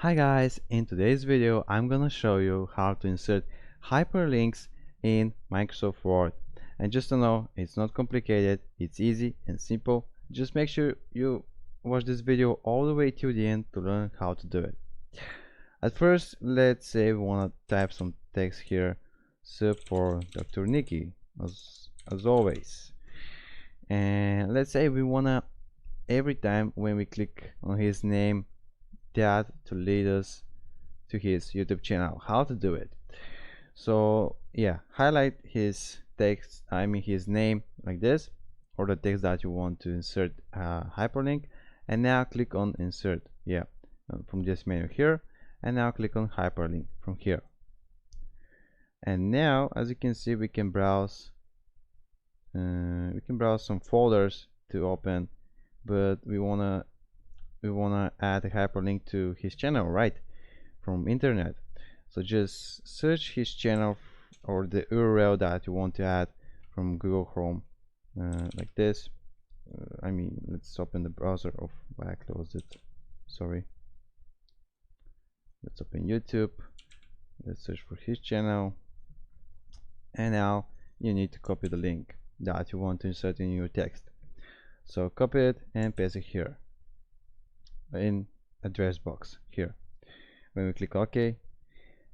Hi guys, in today's video I'm gonna show you how to insert hyperlinks in Microsoft Word. And just to know, it's not complicated, it's easy and simple. Just make sure you watch this video all the way till the end to learn how to do it. At first, let's say we wanna type some text here, support Dr. Niki, as always. And let's say we wanna every time when we click on his name that to lead us to his YouTube channel. How to do it? So yeah, highlight his text, his name like this, or the text that you want to insert hyperlink, and now click on insert. Yeah, from this menu here, and now click on hyperlink from here. And now, as you can see, we can browse. Some folders to open, but we wanna add a hyperlink to his channel, right, from internet. So just search his channel or the URL that you want to add from Google Chrome, like this. Let's open the browser. I closed it, sorry. Let's open YouTube, let's search for his channel, and now you need to copy the link that you want to insert in your text. So copy it and paste it here in address box here. When we click OK,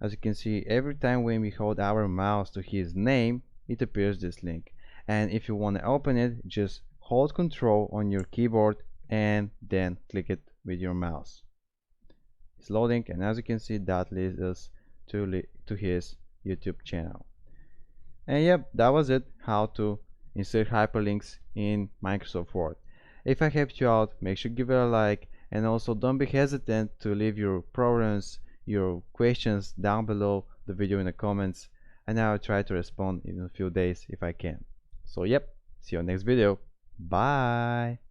as you can see, every time when we hold our mouse to his name, it appears this link. And if you want to open it, just hold Control on your keyboard and then click it with your mouse. It's loading, and as you can see, that leads us to his YouTube channel. And yep, that was it, how to insert hyperlinks in Microsoft Word. If I helped you out, make sure to give it a like, and also don't be hesitant to leave your problems, your questions down below the video in the comments, and I'll try to respond in a few days if I can. So yep, see you next video. Bye.